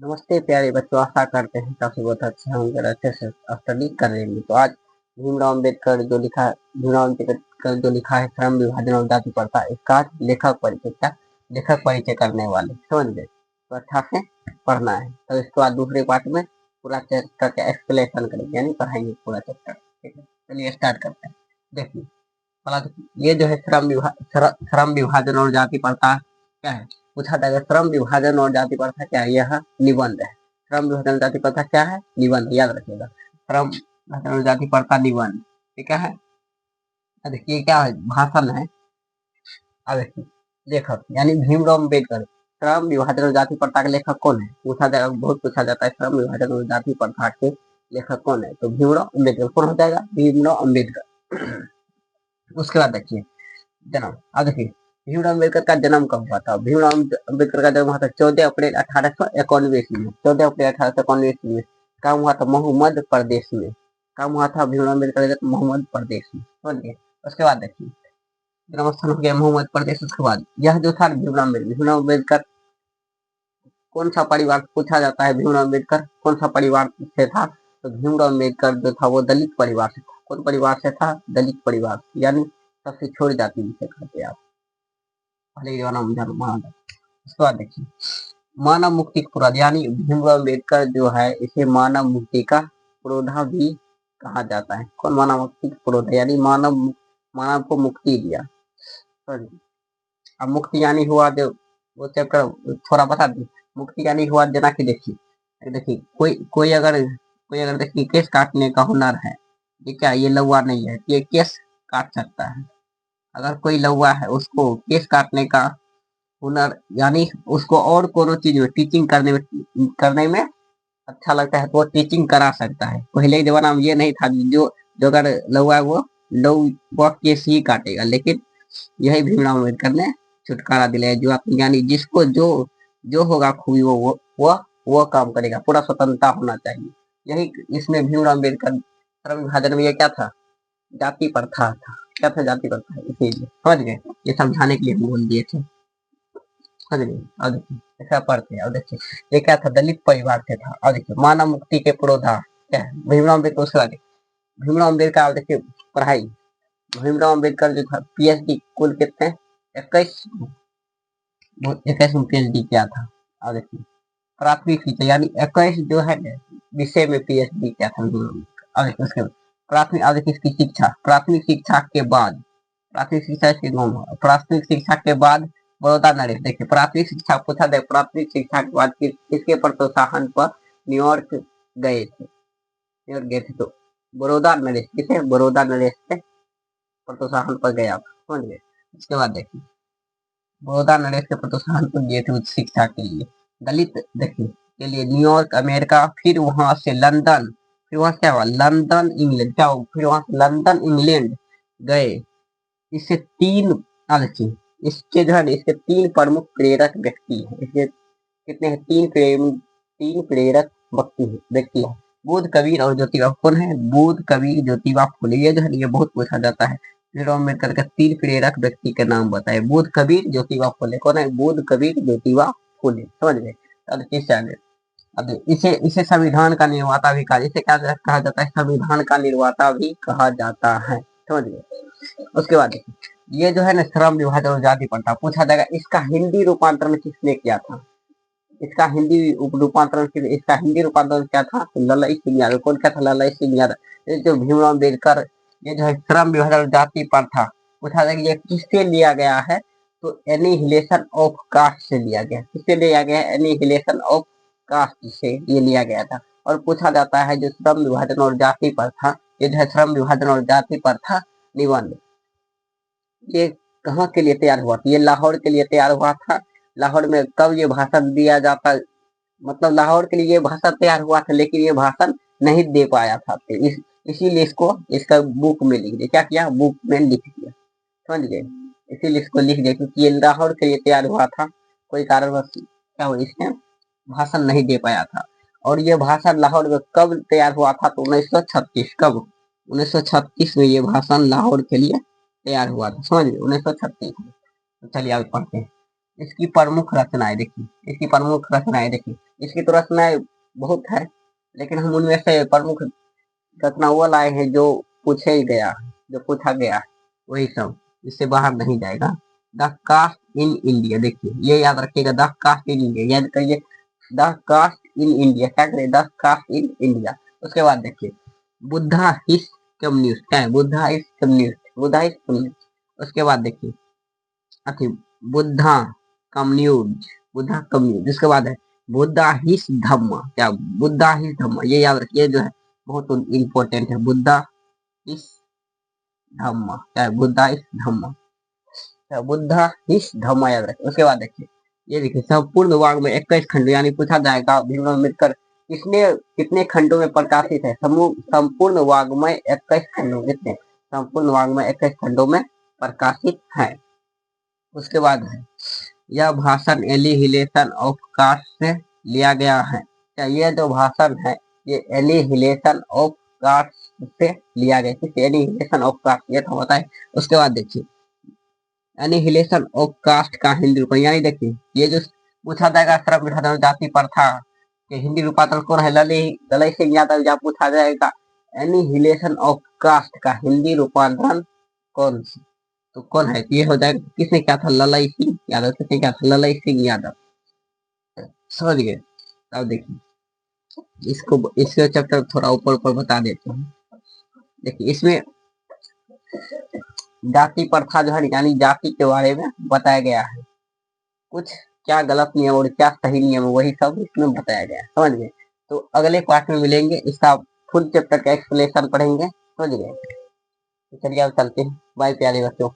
नमस्ते प्यारे बच्चों, आशा करते हैं काफी बहुत अच्छे होंगे और अच्छे से स्टडी कर लेंगे। तो आज भीमराव अम्बेडकर जो लिखा भीमराव अम्बेडकर जो लिखा है श्रम विभाजन और जाति प्रथा, इसका लेखक परिचय क्या लेखक परिचय करने वाले समझ गए। तो अच्छा से पढ़ना है। तो इसके बाद दूसरे पार्ट में पूरा चैप्टर का एक्सप्लेनेशन करेंगे, यानी पढ़ाएंगे पूरा चैप्टर। ठीक है, चलिए स्टार्ट करते हैं। देखिए पहला देखिए, ये जो है श्रम विभाजन और जाति प्रथा क्या है। पूछा जाएगा श्रम विभाजन और जाति प्रथा क्या है। यह निबंध है। श्रम विभाजन जाति प्रथा क्या है, निबंध, याद रखिएगा। श्रम विभाजन और जाति प्रथा निबंध, ठीक है। देखिए क्या है, भाषण है। अब देखिए लेखक यानी भीमराव अम्बेडकर। श्रम विभाजन और जाति प्रथा के लेखक कौन है, पूछा जाएगा, बहुत पूछा जाता है। श्रम विभाजन और जाति प्रथा के लेखक कौन है, तो भीमराव अम्बेडकर। कौन हो जाएगा, भीमराव अम्बेडकर। उसके बाद देखिए जन्म। अब देखिए भीमराव अम्बेडकर का जन्म कब हुआ था। भीमराव अम्बेडकर का जन्म हुआ था 14 अप्रैल 1891 ईस्वी में। 14 अप्रैल 1891 ईस्वी में। काम हुआ था मोहम्मद प्रदेश में। काम हुआ था भीमराव अम्बेडकर का मोहम्मद प्रदेश में, समझ गए। उसके बाद देखिए जन्म स्थान हो गया मोहम्मद प्रदेश। उसके बाद यह जो था भीमराव अम्बेडकर कौन सा परिवार पूछा जाता है। भीमराव अम्बेडकर कौन सा परिवार से था, तो भीमराव अम्बेडकर जो था वो दलित परिवार से था। कौन परिवार से था, दलित परिवार, यानी सबसे छोटी जाति जिसे कहते हैं आप। उसके बाद देखिए मानव मुक्ति का पुरोधा, यानी भीमराव अम्बेडकर जो है इसे मानव मुक्ति का पुरोधा भी कहा जाता है। कौन, मानव मुक्ति का पुरोधा, यानी मानव को मुक्ति दिया। अब मुक्ति यानी हुआ जो वो चैप्टर थोड़ा बता दी। मुक्ति यानी हुआ जना की देखिए कोई अगर देखिए केस काटने का हुनर है, ये क्या, ये लौवा नहीं है, ये केस काट सकता है। अगर कोई लौवा है उसको केस काटने का हुनर, यानी उसको और कोनो चीज में टीचिंग करने में अच्छा लगता है तो वो टीचिंग करा सकता है। पहले के जमाना में ये नहीं था, जो अगर लौवा है वो लौवा केस ही काटेगा। लेकिन यही भीमराव अम्बेडकर ने छुटकारा दिलाया। जो आप यानी जिसको जो जो होगा खूबी वो काम करेगा। पूरा स्वतंत्रता होना चाहिए। यही इसमें भीमराव अम्बेडकर श्रम विभाजन में ये क्या था, जाति प्रथा था। क्या था, जाति प्रथा, इसीलिए समझ गए। ये समझाने के लिए हम बोल दिए थे, समझ गए। और देखिए ऐसा पढ़ते हैं। और देखिए ये क्या था, दलित परिवार से था। और देखिए मानव मुक्ति के पुरोधा क्या है, भीमराव अम्बेडकर। उसके बाद भीमराव अम्बेडकर, देखिए पढ़ाई, भीमराव अम्बेडकर जो था पीएचडी कुल कितने, 21 में पीएचडी किया था। और देखिए प्राथमिक शिक्षा, यानी 21 जो है विषय में पीएचडी किया था भीमराव अम्बेडकर। और देखिए उसके प्राथमिक, और देखिए इसकी शिक्षा, प्राथमिक शिक्षा के बाद, प्राथमिक शिक्षा इसकी प्राथमिक शिक्षा के बाद बड़ौदा नरेश। देखिए प्राथमिक शिक्षा पूछा जाए, प्राथमिक शिक्षा के बाद किसके प्रोत्साहन पर न्यूयॉर्क गए थे, तो बड़ौदा नरेश, किसे, बड़ौदा नरेश के प्रोत्साहन पर गया, समझ गए। उसके बाद देखिए बड़ौदा नरेश के प्रोत्साहन पर गए थे उच्च शिक्षा के लिए, दलित देखिए के लिए न्यूयॉर्क अमेरिका, फिर वहां से लंदन, फिर वहां क्या हुआ, लंदन इंग्लैंड, क्या हुआ, फिर वहां से लंदन इंग्लैंड गए। इससे तीन, देखिए इसके जो है ना, इसके 3 प्रमुख प्रेरक व्यक्ति हैं। इसके कितने हैं, 3 प्रेरक व्यक्ति है, बुद्ध, कबीर और ज्योतिबा। कौन है, बुद्ध, कबीर, ज्योतिबा फुले। ये जो है ये बहुत पूछा जाता है। भीमराव अम्बेडकर का 3 प्रेरक व्यक्ति के नाम बताए, बुद्ध, कबीर, ज्योतिबा फुले। कौन है, बुद्ध, कबीर, ज्योतिबा फुले, समझ गए। अब किससे आगे, अब इसे इसे संविधान का निर्माता भी कहा, इसे क्या कहा जाता है, संविधान का निर्माता भी कहा जाता है, समझ गए। उसके बाद ये जो है ना श्रम विभाजन और जाति प्रथा पूछा जाएगा, इसका हिंदी रूपांतरण किसने किया था। इसका हिंदी रूपांतरण क्या था, ललई सिंह यादव। कौन क्या था, ललई सिंह यादव। ये जो भीमराव अम्बेडकर, ये जो है श्रम विभाजन और जाति प्रथा पूछा जाएगा, ये किससे लिया गया है, तो एनिहिलेशन ऑफ कास्ट से लिया गया। किससे लिया गया है, एनिहिलेशन ऑफ कास्ट से ये लिया गया था। और पूछा जाता है जो श्रम विभाजन और जाति प्रथा, ये जो है श्रम विभाजन और जाति प्रथा निबंध, ये कहाँ के लिए तैयार हुआ था, ये लाहौर के लिए तैयार हुआ था। लाहौर में कब ये भाषण दिया जाता, मतलब लाहौर के लिए ये भाषण तैयार हुआ था, लेकिन ये भाषण नहीं दे पाया था। इसीलिए इसको इसका बुक में लिख दिया। क्या किया, बुक में लिख दिया, समझ गए। इसीलिए इसको लिख दिया क्योंकि ये लाहौर के लिए तैयार हुआ था, कोई कारणवश क्या हुआ, इसने भाषण नहीं दे पाया था। और ये भाषण लाहौर में कब तैयार हुआ था, तो 1936, कब, 1936 में ये भाषण लाहौर के लिए तैयार हुआ था, समझ गए, 1936 में। तो चलिए आगे पढ़ते हैं। इसकी प्रमुख रचनाएं देखिए, इसकी प्रमुख रचनाएं देखिए। इसकी तो रचनाएं बहुत है, लेकिन हम उनमें से प्रमुख रचना वो लाए हैं जो पूछे ही गया, जो पूछा गया वही सब, इससे बाहर नहीं जाएगा। द कास्ट इन इंडिया, देखिए ये याद रखिएगा, द कास्ट इन इंडिया याद करिए, द कास्ट इन इंडिया, क्या करें, द कास्ट इन इंडिया। उसके बाद देखिए बुद्धा हिस कम्युनिस्ट, क्या है, Buddha is communist, Buddha is communist. उसके बाद देखिए अथी बुद्धा कम्युनिस्ट, बुद्धा कम्युनिस्ट। उसके बाद है बुद्धा हिस धम्म, क्या, बुद्धा हिस धम्म, ये याद रखिए, जो है बहुत इंपॉर्टेंट है, बुद्धा इस धम्म, क्या है, बुद्धा इस धम्म, क्या, बुद्धा इस धम्म याद रखिए। उसके बाद देखिए ये देखिए संपूर्ण वाग में 21 खंड, यानी पूछा जाएगा भीमराव अम्बेडकर किसने कितने खंडों में प्रकाशित है, समूह संपूर्ण वाग्मय 21 खंडों, कितने, संपूर्ण वाग्मय 21 खंडों में प्रकाशित है। उसके बाद है यह भाषण एलिहिलेशन ऑफ कास्ट से लिया गया है, क्या, ये जो भाषण है ये एलिहिलेशन ऑफ कास्ट से लिया गया, किस, एलिहिलेशन ऑफ कास्ट, ये तो होता है। उसके बाद देखिए एनिहिलेशन ऑफ कास्ट का हिंदी रूप, यानी देखिए ये जो पूछा जाएगा श्रम विभाजन जाति प्रथा के हिंदी रूपांतरण कौन है, ललई सिंह यादव, या पूछा जाएगा एनिहिलेशन ऑफ कास्ट का हिंदी रूपांतरण कौन, तो कौन है, ये हो जाएगा, किसने क्या था, ललई सिंह यादव, किसने क्या था, ललई सिंह यादव, समझ गए। अब देखिए इसके चैप्टर थोड़ा ऊपर ऊपर बता देते हैं। देखिए इसमें जाति प्रथा जो है, यानी जाति के बारे में बताया गया है, कुछ क्या गलत नियम और क्या सही नियम, वही सब इसमें बताया गया है, समझ गए। तो अगले पार्ट में मिलेंगे, इसका फुल चैप्टर का एक्सप्लेनेशन पढ़ेंगे, समझ गए। तो चलिए अब चलते हैं, बाय प्यारे बच्चों।